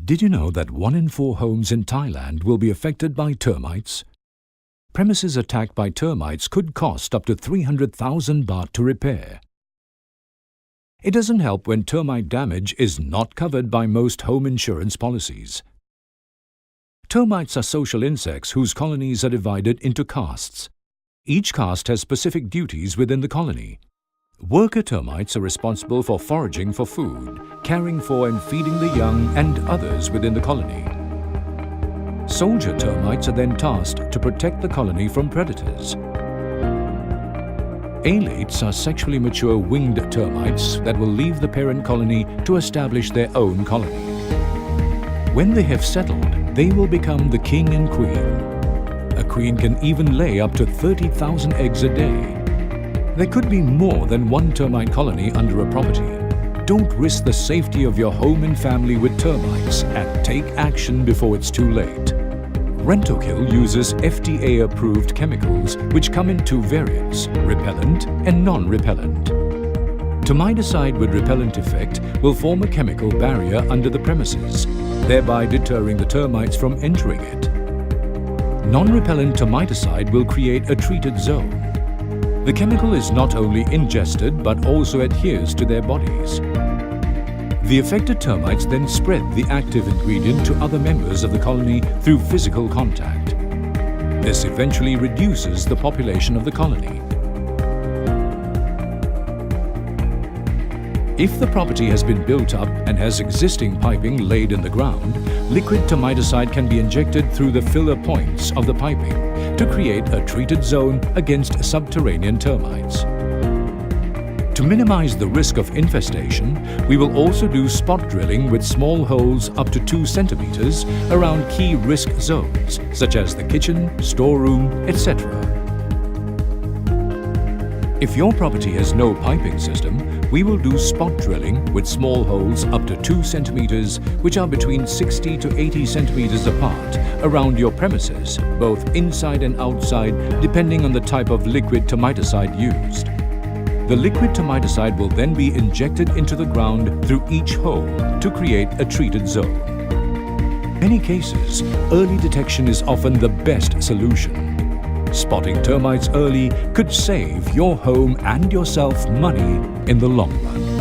Did you know that 1 in 4 homes in Thailand will be affected by termites? Premises attacked by termites could cost up to 300,000 baht to repair. It doesn't help when termite damage is not covered by most home insurance policies. Termites are social insects whose colonies are divided into castes. Each caste has specific duties within the colony. Worker termites are responsible for foraging for food, caring for and feeding the young and others within the colony. Soldier termites are then tasked to protect the colony from predators. Alates are sexually mature winged termites that will leave the parent colony to establish their own colony. When they have settled, they will become the king and queen. A queen can even lay up to 30,000 eggs a day. There could be more than one termite colony under a property. Don't risk the safety of your home and family with termites and take action before it's too late. Rentokil uses FDA-approved chemicals which come in 2 variants, repellent and non-repellent. Termiticide with repellent effect will form a chemical barrier under the premises, thereby deterring the termites from entering it. Non-repellent termiticide will create a treated zone. The chemical is not only ingested but also adheres to their bodies. The affected termites then spread the active ingredient to other members of the colony through physical contact. This eventually reduces the population of the colony. If the property has been built up and has existing piping laid in the ground, liquid termiticide can be injected through the filler points of the piping to create a treated zone against subterranean termites. To minimize the risk of infestation, we will also do spot drilling with small holes up to 2 centimeters around key risk zones such as the kitchen, storeroom, etc. If your property has no piping system, we will do spot drilling with small holes up to 2 centimeters, which are between 60 to 80 centimeters apart, around your premises, both inside and outside, depending on the type of liquid termiticide used. The liquid termiticide will then be injected into the ground through each hole to create a treated zone. In many cases, early detection is often the best solution. Spotting termites early could save your home and yourself money in the long run.